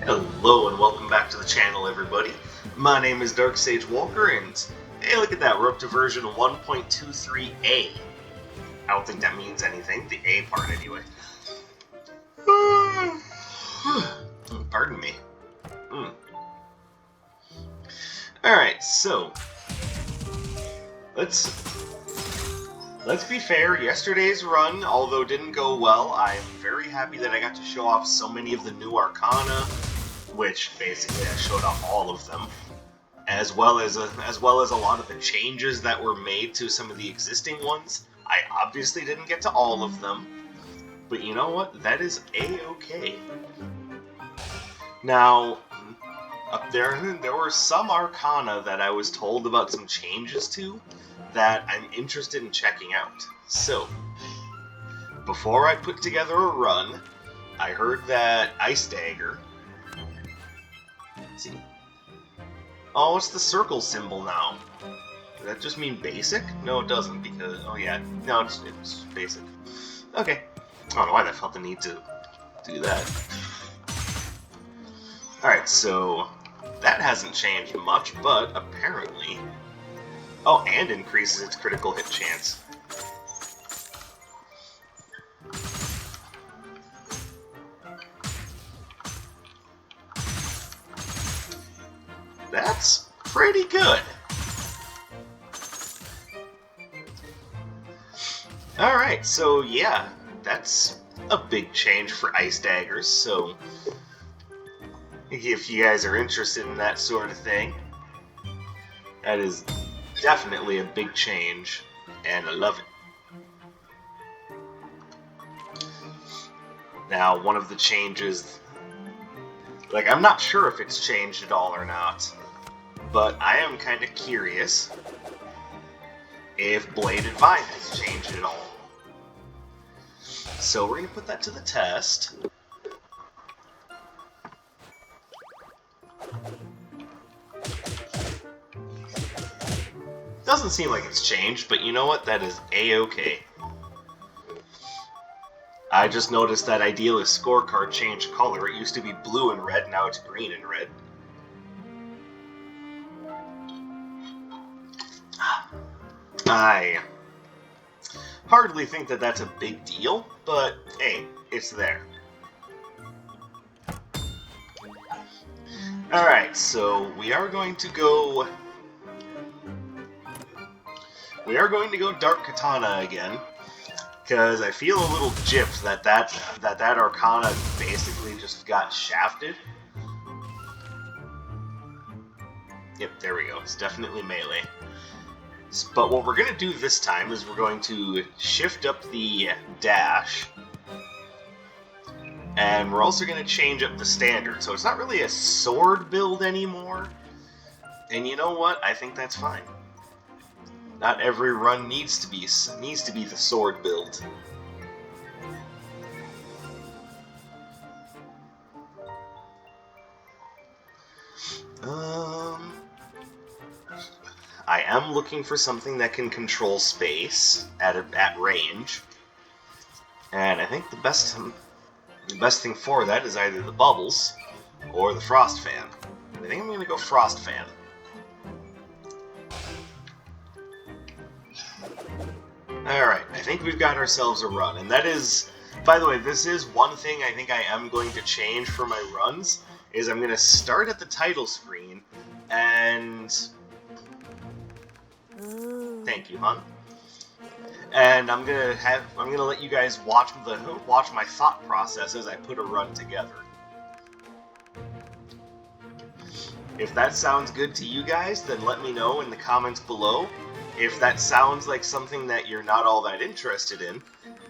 Hello and welcome back to the channel, everybody. My name is Dark Sage Walker, and hey, look at that, we're up to version 1.23a. I don't think that means anything, the A part anyway. Pardon me. Alright, so let's be fair. Yesterday's run, although didn't go well, I am very happy that I got to show off so many of the new Arcana, which basically I showed off all of them, as well as a lot of the changes that were made to some of the existing ones. I obviously didn't get to all of them, but you know what? That is a-okay. Now, up there were some Arcana that I was told about some changes to that I'm interested in checking out. So, before I put together a run, I heard that Ice Dagger... Let's see. Oh, what's the circle symbol now? Does that just mean basic? No, it doesn't, because... Oh yeah, no, it's basic. Okay. I don't know why I felt the need to do that. Alright, so... that hasn't changed much, but apparently... Oh, and increases its critical hit chance. That's pretty good. Alright, so yeah, that's a big change for Ice Daggers, so if you guys are interested in that sort of thing, that is definitely a big change, and I love it. Now, one of the changes, like, I'm not sure if it's changed at all or not, but I am kind of curious if Bladed Vine has changed at all. So we're going to put that to the test. Doesn't seem like it's changed, but you know what? That is a-okay. I just noticed that Idealist scorecard changed color. It used to be blue and red, now it's green and red. I hardly think that that's a big deal, but hey, it's there. Alright, so we are going to go Dark Katana again, because I feel a little gypped that Arcana basically just got shafted. Yep, there we go. It's definitely melee. But what we're going to do this time is we're going to shift up the dash, and we're also going to change up the standard. So it's not really a sword build anymore, and you know what? I think that's fine. Not every run needs to be the sword build. I am looking for something that can control space at range, and I think the best thing for that is either the bubbles or the frost fan. I think I'm going to go frost fan. Alright, I think we've got ourselves a run, and that is, by the way, this is one thing I think I am going to change for my runs, is I'm going to start at the title screen, and... Thank you, hon. And I'm gonna let you guys watch my thought process as I put a run together. If that sounds good to you guys, then let me know in the comments below. If that sounds like something that you're not all that interested in,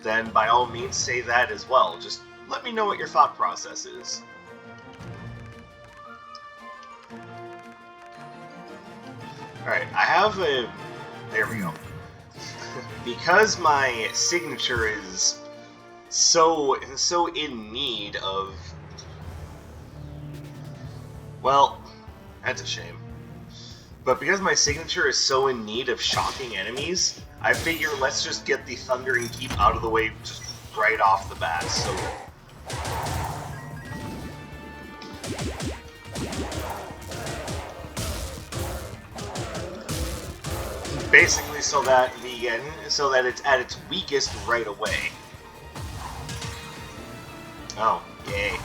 then by all means say that as well. Just let me know what your thought process is. Alright, I have a... There we go. Because my signature is so in need of... Well, that's a shame. But because my signature is so in need of shocking enemies, I figure let's just get the Thundering Keep out of the way just right off the bat. So Basically, so that it's at its weakest right away. Oh, yay.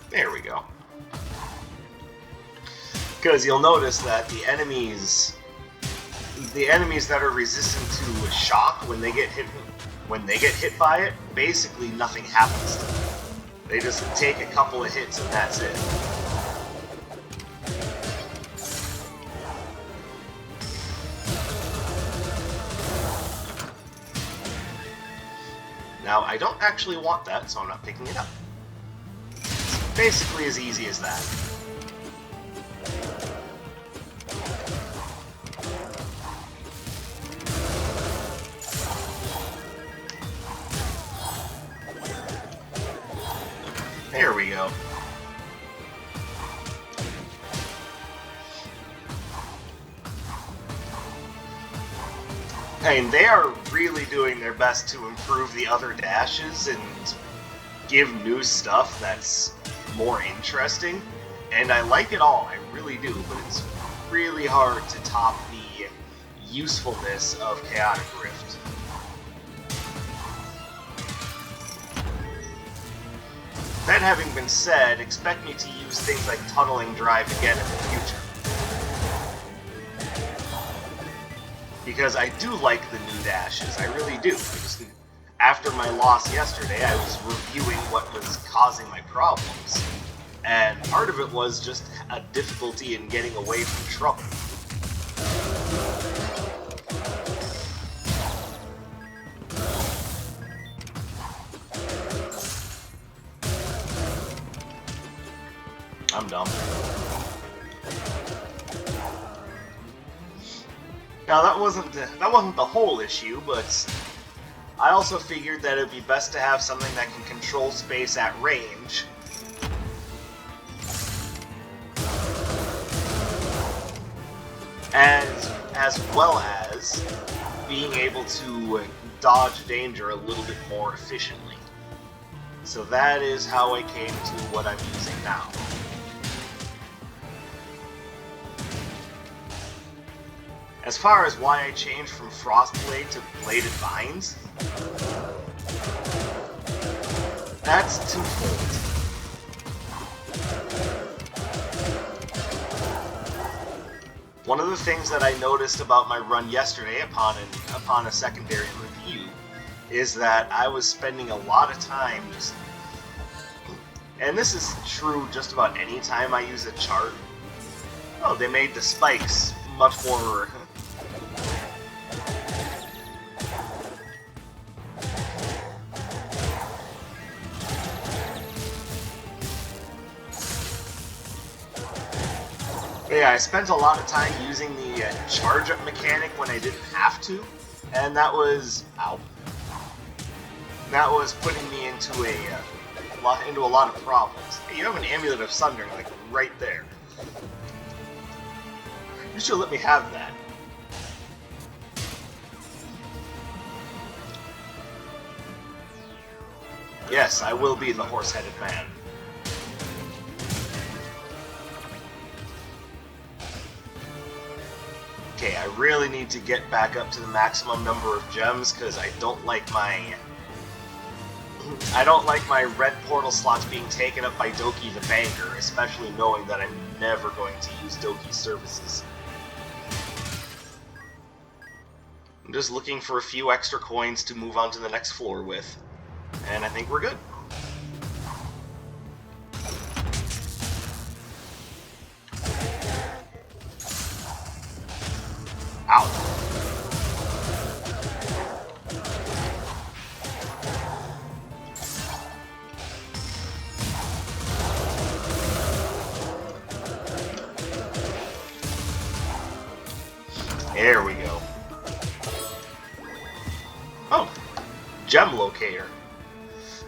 There we go. Because you'll notice that the enemies that are resistant to shock when they get hit by it, basically nothing happens to them. They just take a couple of hits and that's it. Now, I don't actually want that, so I'm not picking it up. It's basically as easy as that. There we go. I mean, they are really doing their best to improve the other dashes and give new stuff that's more interesting. And I like it all, I really do, but it's really hard to top the usefulness of Chaotic Rift. That having been said, expect me to use things like Tunneling Drive again in the future. Because I do like the new dashes, I really do. After my loss yesterday, I was reviewing what was causing my problems. And part of it was just a difficulty in getting away from trouble. I'm dumb. Now that wasn't the whole issue, but I also figured that it'd be best to have something that can control space at range. As well as being able to dodge danger a little bit more efficiently. So that is how I came to what I'm using now. As far as why I changed from Frostblade to Bladed Vines, that's twofold. One of the things that I noticed about my run yesterday upon a secondary review is that I was spending a lot of time just... And this is true just about any time I use a chart. Oh, they made the spikes much more... Yeah, I spent a lot of time using the charge-up mechanic when I didn't have to, and that was... ow. That was putting me into a lot of problems. Hey, you have an Amulet of Sunder, like, right there. You should let me have that. Yes, I will be the horse-headed man. Okay, I really need to get back up to the maximum number of gems because I don't like my red portal slots being taken up by Doki the Banker, especially knowing that I'm never going to use Doki's services. I'm just looking for a few extra coins to move on to the next floor with, and I think we're good. Ow. There we go. Oh, gem locator.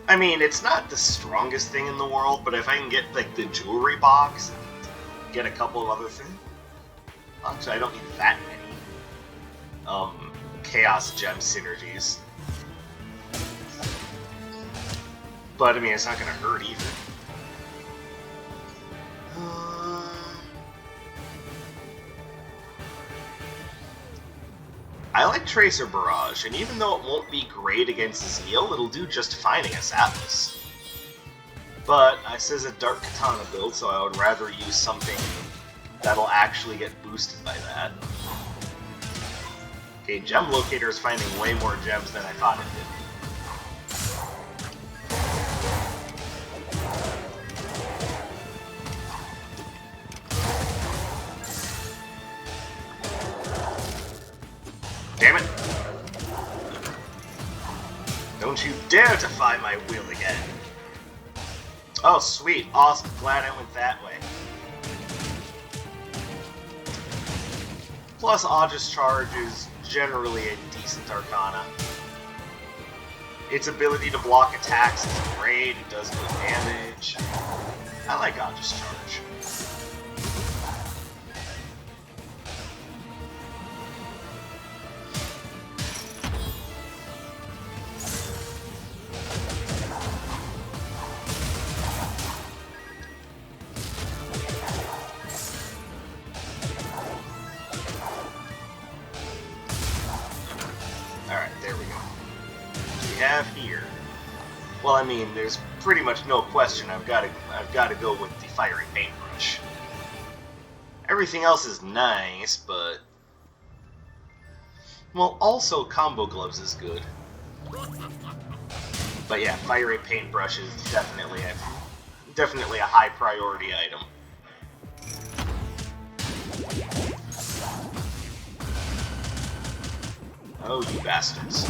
I mean, it's not the strongest thing in the world, but if I can get like the jewelry box and get a couple of other things, actually I don't need that many chaos gem synergies. But I mean, it's not going to hurt either. I like Tracer Barrage, and even though it won't be great against Zeal, it'll do just fine against Atlas. But I says a Dark Katana build, so I would rather use something that'll actually get boosted by that. Okay, Gem Locator is finding way more gems than I thought it did. Damn it! Don't you dare defy my will again! Oh, sweet. Awesome. Glad I went that way. Plus, Aegis Charge is generally a decent Arcana. Its ability to block attacks is great. It does good damage. I like Aegis Charge. Here. Well, I mean, there's pretty much no question. I've got to go with the fiery paintbrush. Everything else is nice, but well, also combo gloves is good. But yeah, fiery paintbrush is definitely a high priority item. Oh, you bastards.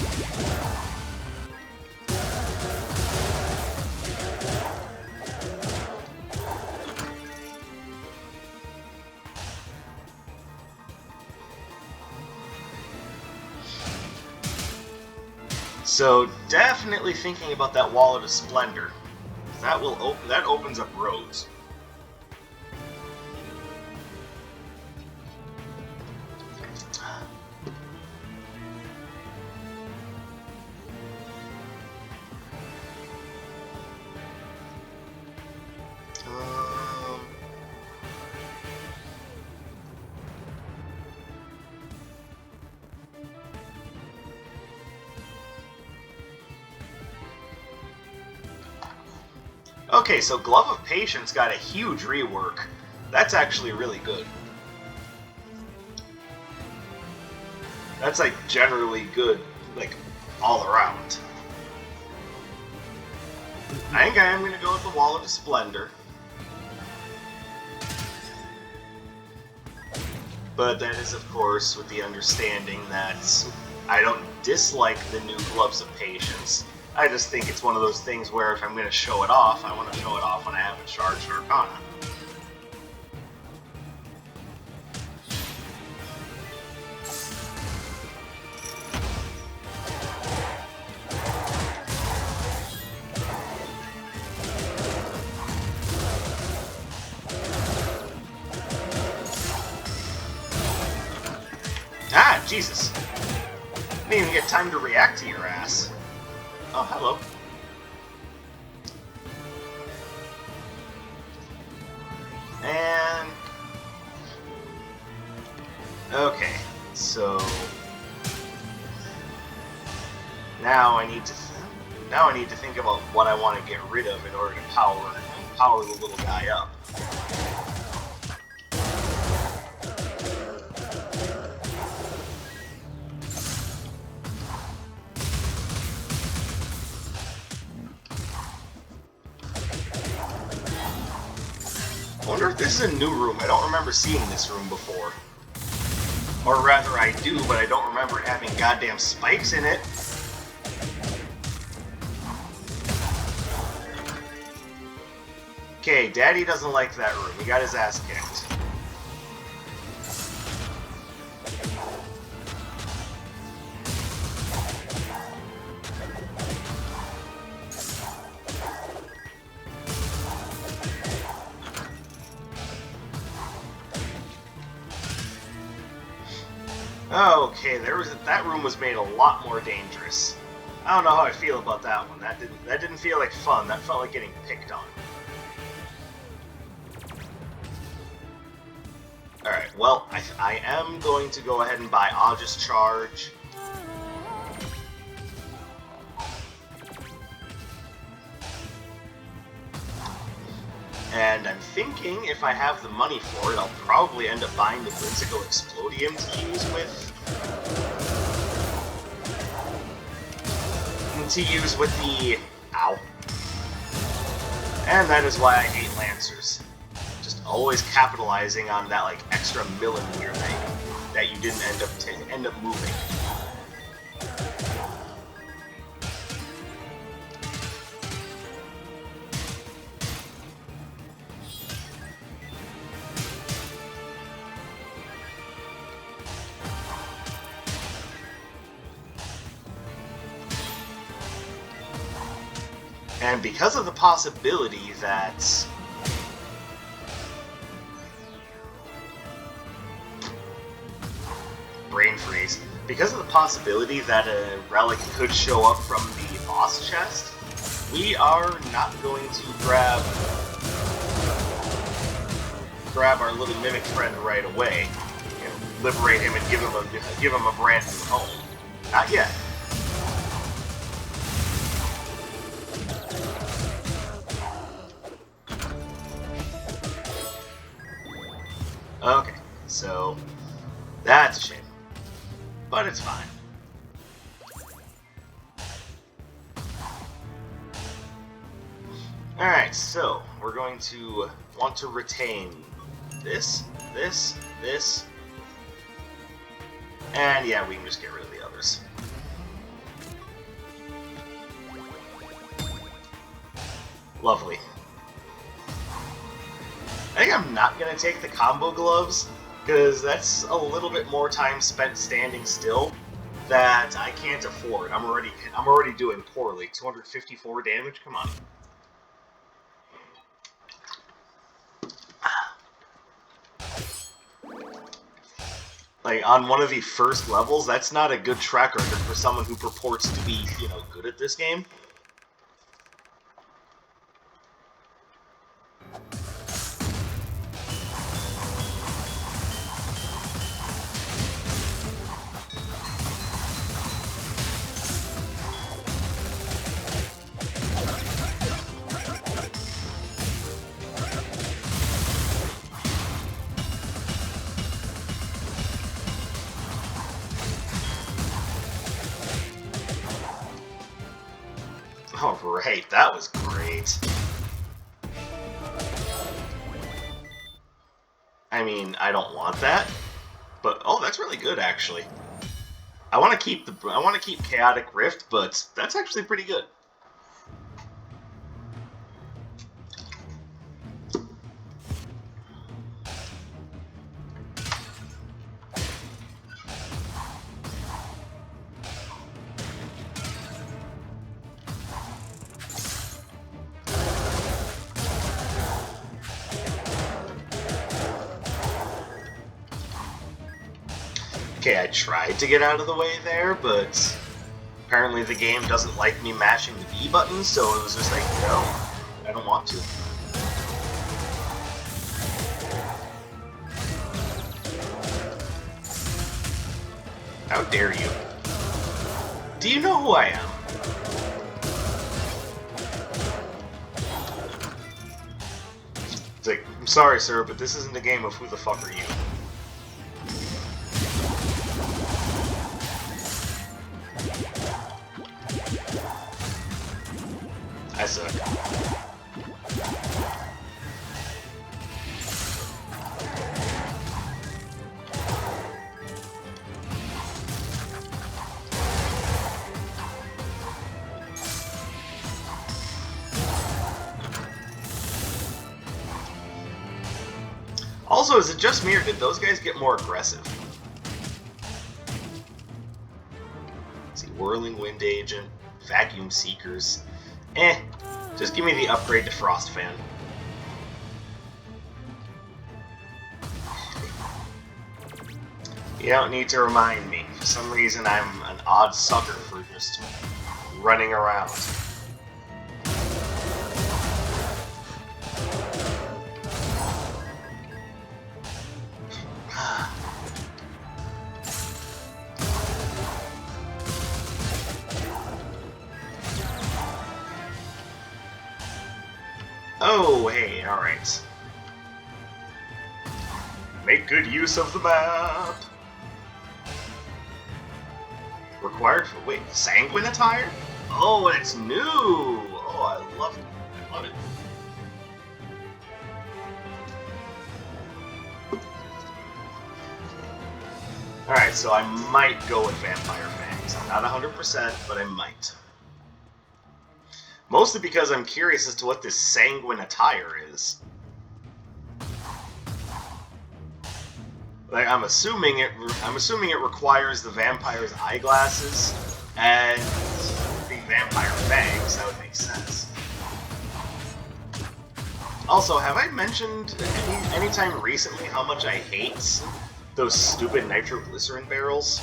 So definitely thinking about that Wallet of Splendor. That opens up roads. Okay, so Glove of Patience got a huge rework. That's actually really good. That's like generally good, like all around. I think I am going to go with the Wallet of Splendor. But that is, of course, with the understanding that I don't dislike the new Gloves of Patience. I just think it's one of those things where if I'm going to show it off, I want to show it off when I haven't charged Arcana. Ah, Jesus. Didn't even get time to react to your ass. Oh, hello. And okay, so now I need to think about what I want to get rid of in order to power the little guy up. I wonder if this is a new room. I don't remember seeing this room before. Or rather, I do, but I don't remember it having goddamn spikes in it. Okay, Daddy doesn't like that room. He got his ass kicked. Okay, that room was made a lot more dangerous. I don't know how I feel about that one. That didn't feel like fun. That felt like getting picked on. Alright, well, I am going to go ahead and buy Aegis Charge. And I'm thinking if I have the money for it, I'll probably end up buying the Whimsical Explodium to use with... the... Ow. And that is why I hate Lancers. Just always capitalizing on that, like, extra millimeter that you didn't end up moving. And because of the possibility that... Brain freeze. Because of the possibility that a relic could show up from the boss chest, we are not going to grab our little mimic friend right away. You know, liberate him and give him a brand new home. Not yet. Okay, so that's a shame, but it's fine. Alright, so we're going to want to retain this, and yeah, we can just get rid of the others. Lovely. I think I'm not going to take the combo gloves, because that's a little bit more time spent standing still that I can't afford. I'm already doing poorly. 254 damage? Come on. Like, on one of the first levels, that's not a good track record for someone who purports to be, you know, good at this game. Alright, that was great. I mean, I don't want that, but oh, that's really good actually. I want to keep Chaotic Rift, but that's actually pretty good. Okay, I tried to get out of the way there, but apparently the game doesn't like me mashing the B button, so it was just like, no, I don't want to. How dare you? Do you know who I am? It's like, I'm sorry, sir, but this isn't a game of who the fuck are you. I suck. Also, is it just me or did those guys get more aggressive? Let's see, Whirling Wind Agent, Vacuum Seekers. Just give me the upgrade to Frost Fan. You don't need to remind me. For some reason, I'm an odd sucker for just running around. Oh, hey, alright. Make good use of the map! Required for, wait, sanguine attire? Oh, it's new! Oh, I love it. I love it. Alright, so I might go with Vampire Fangs. I'm not 100%, but I might. Mostly because I'm curious as to what this sanguine attire is. Like, I'm assuming it requires the vampire's eyeglasses and the vampire fangs. That would make sense. Also, have I mentioned anytime recently how much I hate those stupid nitroglycerin barrels?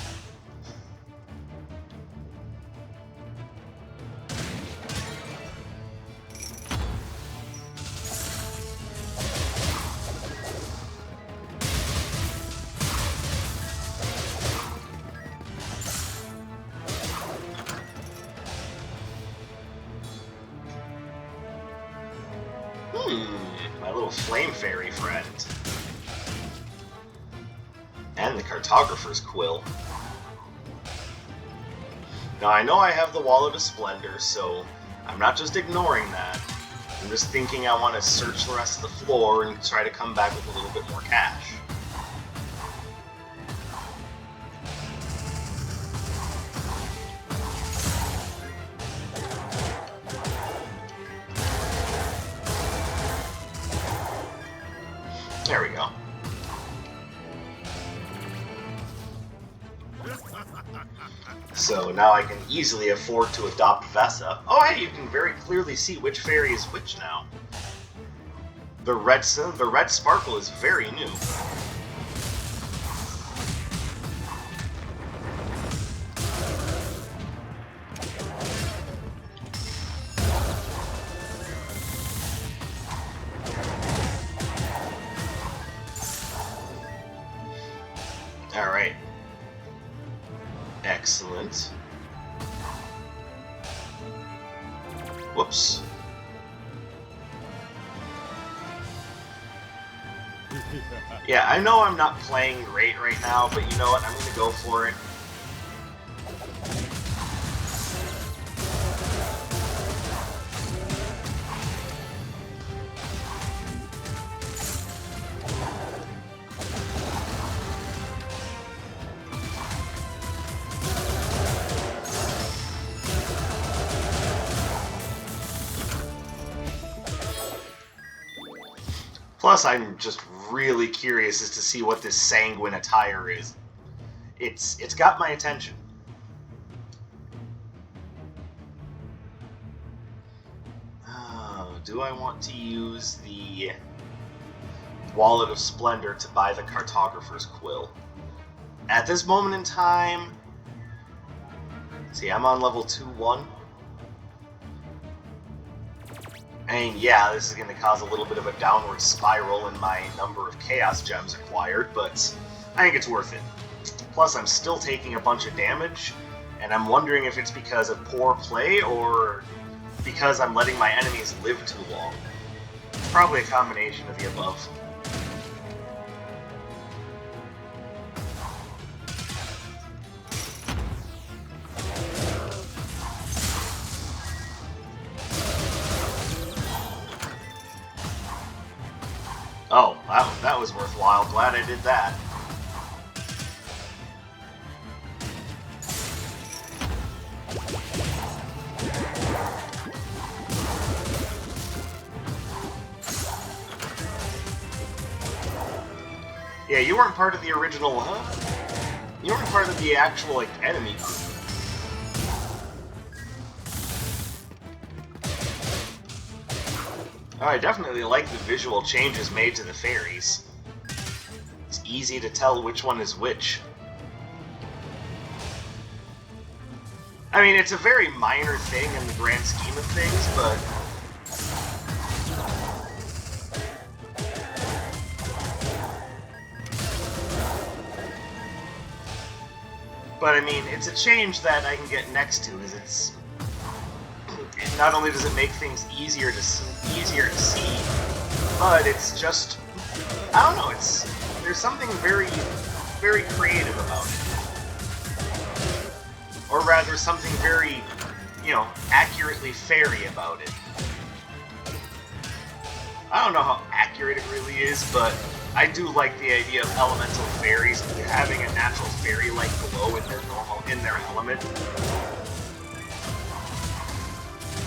My little flame fairy friend. And the cartographer's quill. Now I know I have the Wallet of Splendor, so I'm not just ignoring that. I'm just thinking I want to search the rest of the floor and try to come back with a little bit more cash. There we go. So now I can easily afford to adopt Vessa. Oh hey, you can very clearly see which fairy is which now. The red sparkle is very new. Alright. Excellent. Whoops. Yeah, I know I'm not playing great right now, but you know what? I'm gonna go for it. Plus, I'm just really curious as to see what this sanguine attire is. It's got my attention. Oh, do I want to use the Wallet of Splendor to buy the Cartographer's Quill? At this moment in time, see, I'm on level 2-1. And yeah, this is going to cause a little bit of a downward spiral in my number of Chaos Gems acquired, but I think it's worth it. Plus, I'm still taking a bunch of damage, and I'm wondering if it's because of poor play or because I'm letting my enemies live too long. Probably a combination of the above. Oh, that was worthwhile. Glad I did that. Yeah, you weren't part of the original, huh? You weren't part of the actual, like, enemy group. Oh, I definitely like the visual changes made to the fairies. It's easy to tell which one is which. I mean, it's a very minor thing in the grand scheme of things, but... But, I mean, it's a change that I can get next to, is it's... Not only does it make things easier to see, but it's just... I don't know, there's something very, very creative about it. Or rather, something very, accurately fairy about it. I don't know how accurate it really is, but I do like the idea of elemental fairies having a natural fairy-like glow in their element.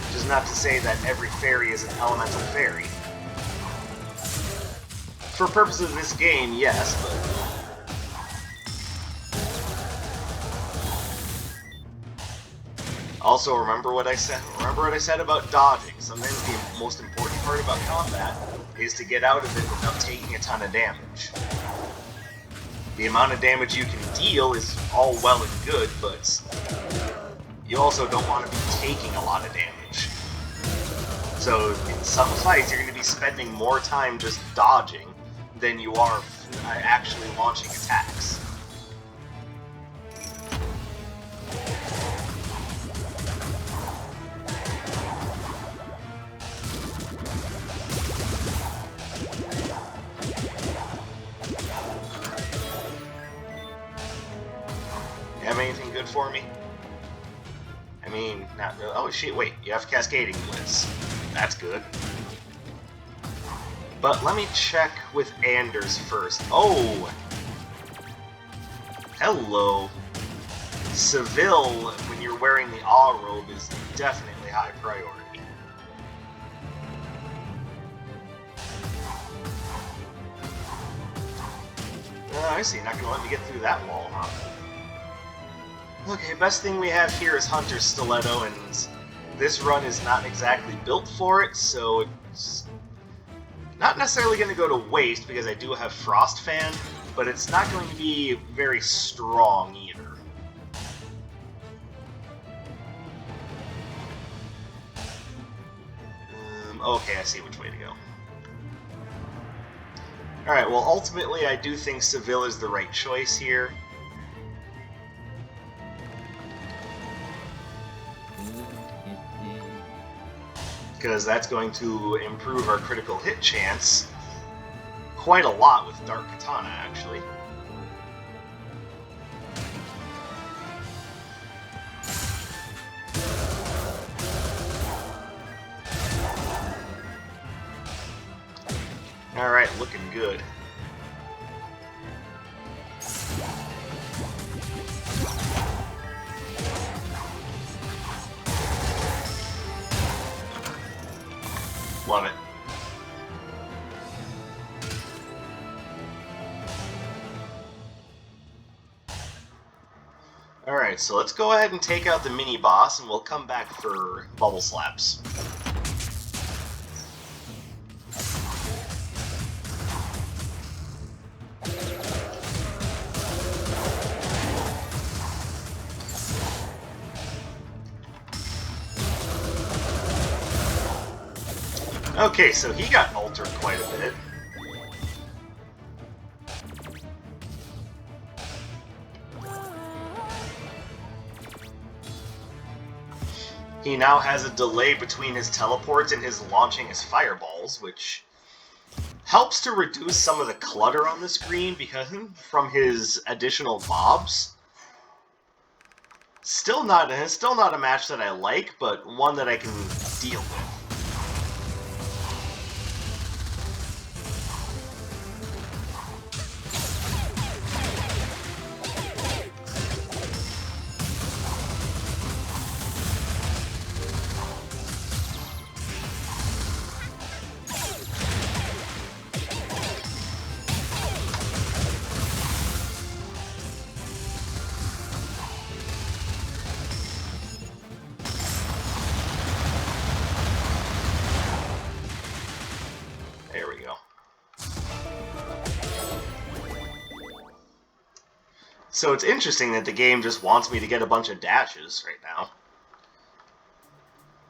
Which is not to say that every fairy is an elemental fairy. For purposes of this game, yes, but... Also, remember what I said about dodging. Sometimes the most important part about combat is to get out of it without taking a ton of damage. The amount of damage you can deal is all well and good, but you also don't want to be taking a lot of damage. So, in some fights, you're going to be spending more time just dodging than you are actually launching attacks. You have anything good for me? I mean, not really. Oh shit, wait, you have Cascading Blitz. That's good. But let me check with Anders first. Oh! Hello. Seville, when you're wearing the Awe robe, is definitely high priority. I see, not gonna let me get through that wall, huh? Okay, best thing we have here is Hunter's Stiletto, and this run is not exactly built for it, so it's not necessarily going to go to waste because I do have Frost Fan, but it's not going to be very strong either. Okay, I see which way to go. Alright, well ultimately I do think Seville is the right choice here. Because that's going to improve our critical hit chance quite a lot with Dark Katana, actually. Alright, looking good. Love it. Alright, so let's go ahead and take out the mini-boss, and we'll come back for Bubble Slaps. Okay, so he got altered quite a bit. He now has a delay between his teleports and his launching his fireballs, which helps to reduce some of the clutter on the screen because from his additional mobs. Still not a match that I like, but one that I can deal with. So it's interesting that the game just wants me to get a bunch of dashes right now.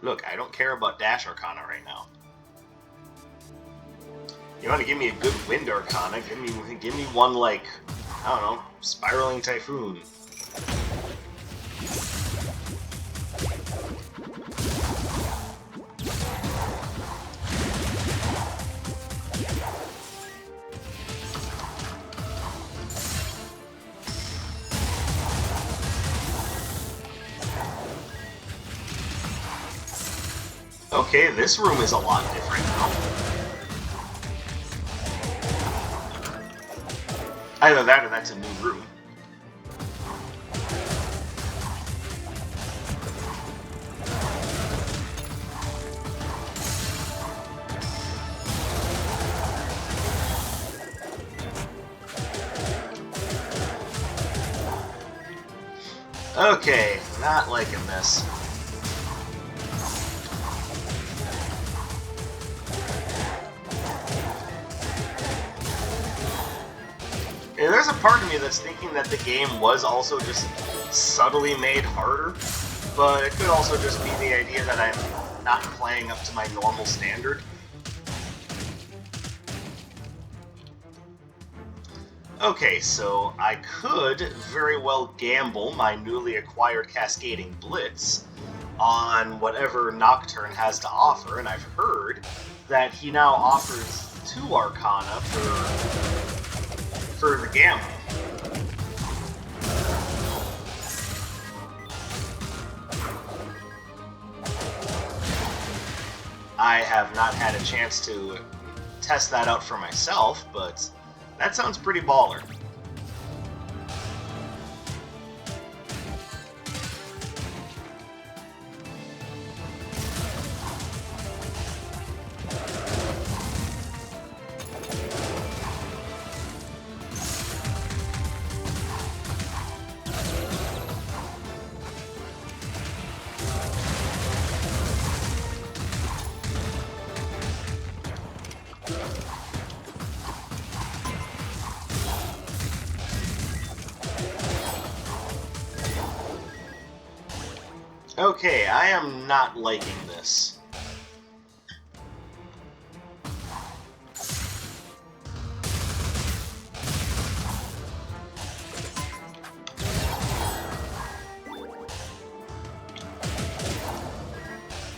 Look, I don't care about Dash Arcana right now. You want to give me a good Wind Arcana? Give me one like, I don't know, Spiraling Typhoon. Okay, this room is a lot different now. Either that or that's a new room. Okay, not liking this. Yeah, there's a part of me that's thinking that the game was also just subtly made harder, but it could also just be the idea that I'm not playing up to my normal standard. Okay, so I could very well gamble my newly acquired Cascading Blitz on whatever Nocturne has to offer, and I've heard that he now offers 2 Arcana for the gamble. I have not had a chance to test that out for myself, but that sounds pretty baller. Okay, I am not liking this.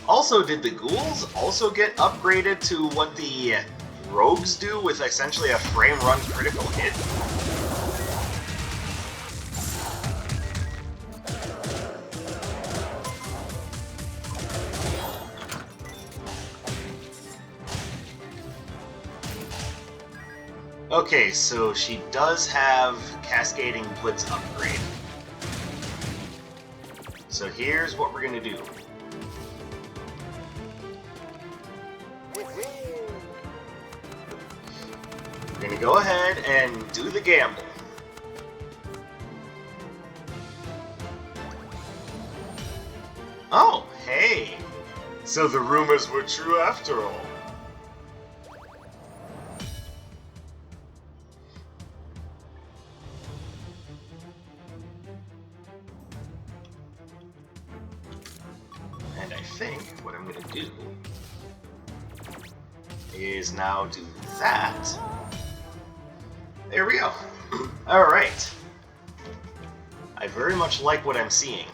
Also, did the ghouls also get upgraded to what the rogues do with essentially a frame run critical hit? Okay, so she does have Cascading Blitz upgrade. So here's what we're gonna do. We're gonna go ahead and do the gamble. Oh, hey! So the rumors were true after all. And I think what I'm gonna do is now do that. There we go. Alright. I very much like what I'm seeing.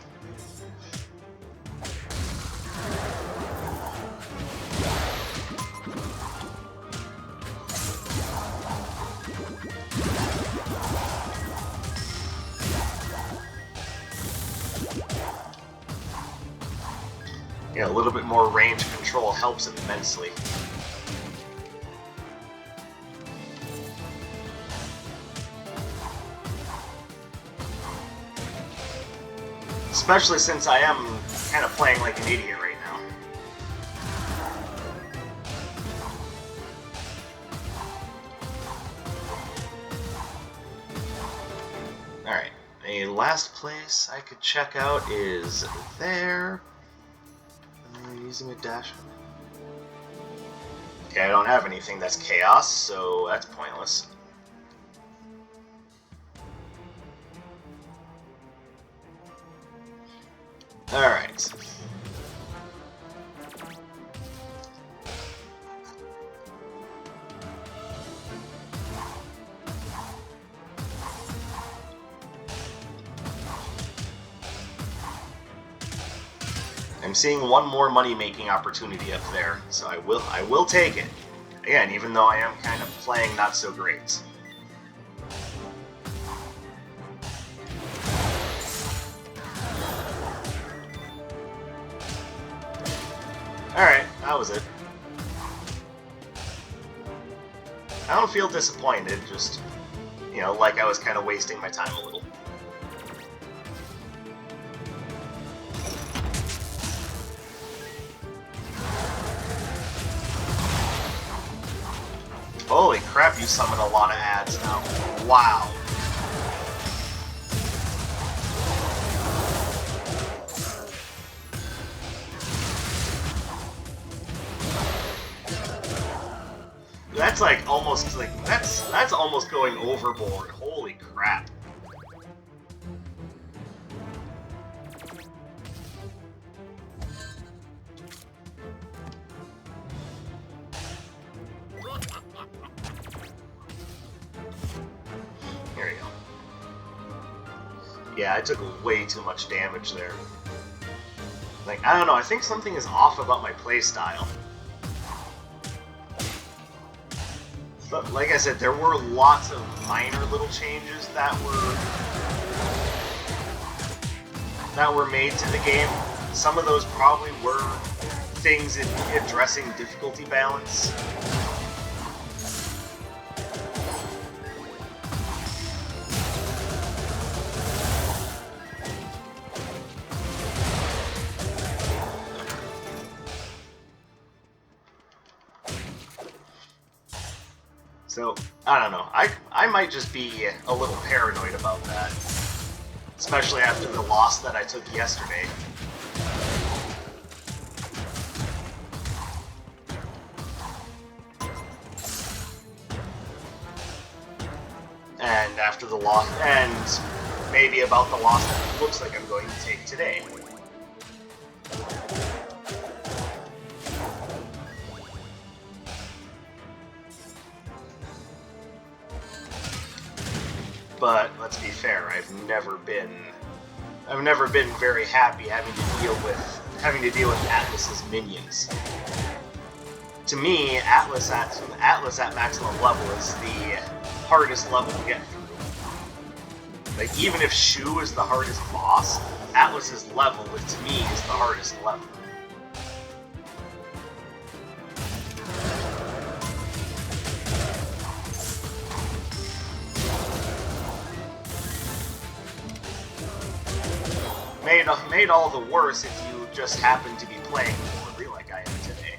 Yeah, a little bit more range control helps immensely. Especially since I am kind of playing like an idiot right now. Alright, a last place I could check out is there. Using a dash. Okay, I don't have anything that's chaos, so that's pointless. Alright. I'm seeing one more money-making opportunity up there, so I will take it. Again, even though I am kind of playing not so great. Alright, that was it. I don't feel disappointed, just, you know, like I was kind of wasting my time a little. Holy crap, you summon a lot of ads now. Wow. That's like almost like that's almost going overboard. Holy crap. Here you go. Yeah, I took way too much damage there. Like, I don't know, I think something is off about my playstyle. But like I said, there were lots of minor little changes that were made to the game. Some of those probably were things in addressing difficulty balance. So, I don't know. I might just be a little paranoid about that. Especially after the loss that I took yesterday. And after the loss, and maybe about the loss that it looks like I'm going to take today. But let's be fair, I've never been very happy having to deal with Atlas's minions. To me, Atlas at maximum level is the hardest level to get through. Like, even if Shu is the hardest boss, Atlas's level, to me, is the hardest level. Made all the worse if you just happen to be playing poorly like I am today.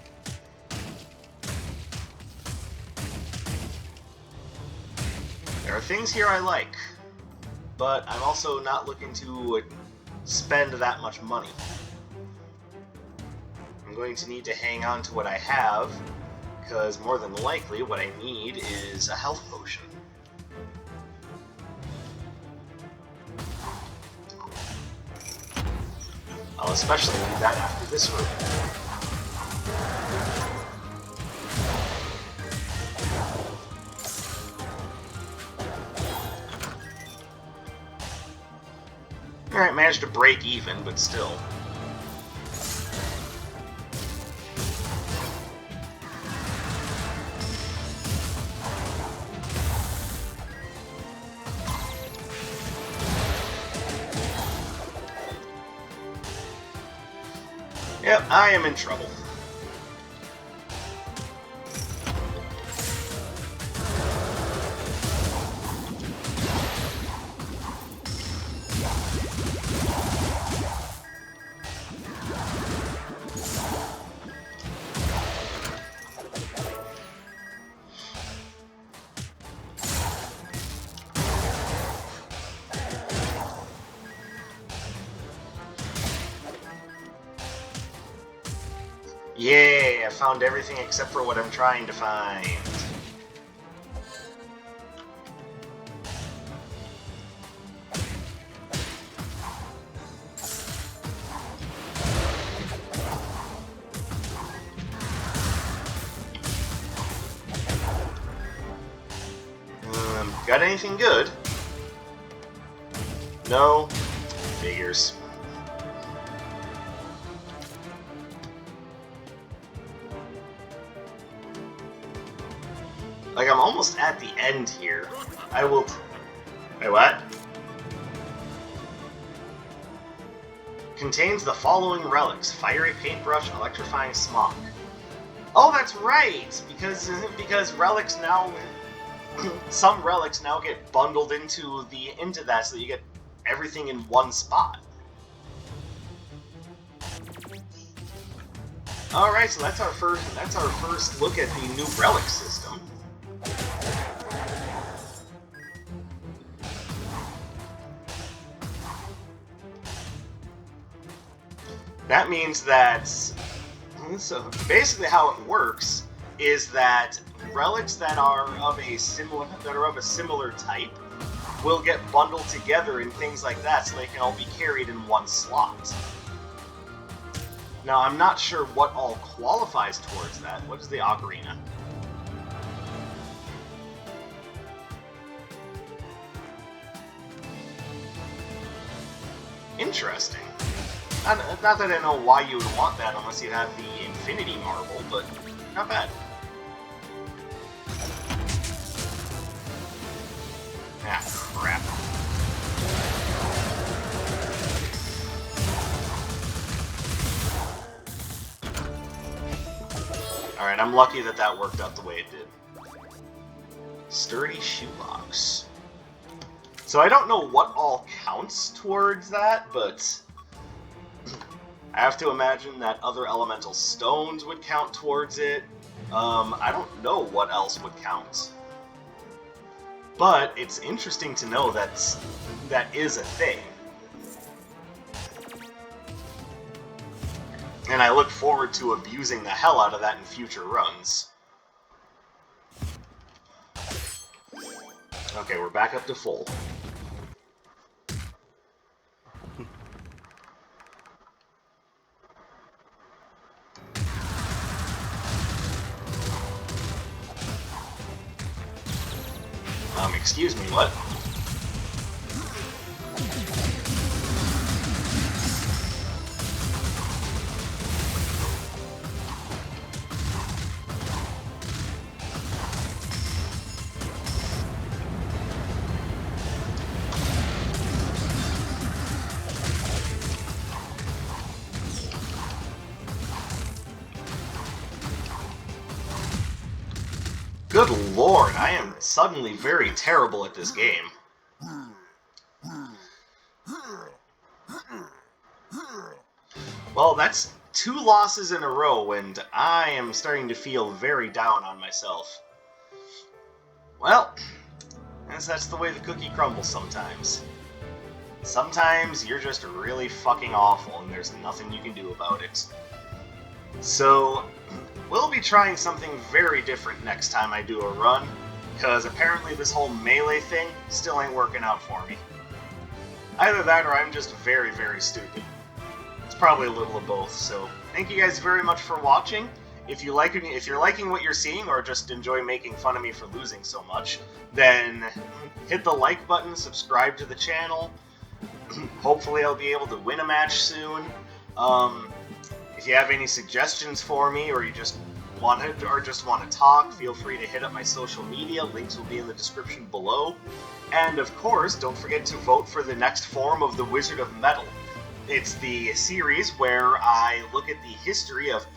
There are things here I like, but I'm also not looking to spend that much money. I'm going to need to hang on to what I have, because more than likely what I need is a health potion. I'll especially need that after this room. Alright, managed to break even, but still. Yep, I am in trouble. Yay, I found everything except for what I'm trying to find. Got anything good? No? Figures. Like, I'm almost at the end here. I will... Wait, what? Contains the following relics: fiery paintbrush, electrifying smock. Oh, that's right! Because relics now... some relics now get bundled into that so that you get everything in one spot. Alright, so that's our first look at the new relic system. That means that, so basically how it works is that relics that are of a similar type will get bundled together and things like that, so they can all be carried in one slot. Now, I'm not sure what all qualifies towards that. What is the ocarina? Interesting. Not that I know why you would want that unless you have the Infinity Marble, but not bad. Ah, crap. Alright, I'm lucky that that worked out the way it did. Sturdy shoebox. So I don't know what all counts towards that, but I have to imagine that other elemental stones would count towards it. I don't know what else would count. But it's interesting to know that is a thing. And I look forward to abusing the hell out of that in future runs. Okay, we're back up to full. Excuse me, what? Good lord, I am suddenly very terrible at this game. Well, that's 2 losses in a row, and I am starting to feel very down on myself. Well, I guess that's the way the cookie crumbles sometimes. Sometimes you're just really fucking awful, and there's nothing you can do about it. So, we'll be trying something very different next time I do a run, because apparently this whole melee thing still ain't working out for me. Either that or I'm just very, very stupid. It's probably a little of both, so thank you guys very much for watching. If you're liking what you're seeing or just enjoy making fun of me for losing so much, then hit the like button, subscribe to the channel. Hopefully I'll be able to win a match soon. If you have any suggestions for me, or you just want to talk, feel free to hit up my social media. Links will be in the description below. And of course, don't forget to vote for the next form of the Wizard of Metal. It's the series where I look at the history of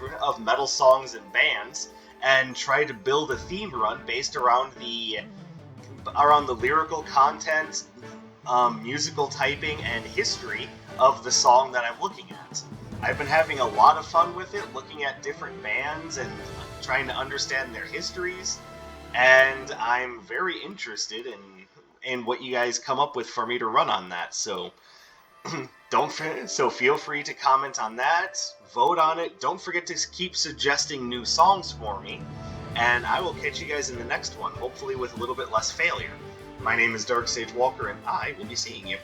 metal songs and bands and try to build a theme run based around the lyrical content, musical typing, and history of the song that I'm looking at. I've been having a lot of fun with it, looking at different bands and trying to understand their histories, and I'm very interested in what you guys come up with for me to run on that. So feel free to comment on that, vote on it. Don't forget to keep suggesting new songs for me, and I will catch you guys in the next one, hopefully with a little bit less failure. My name is Dark Sage Walker, and I will be seeing you.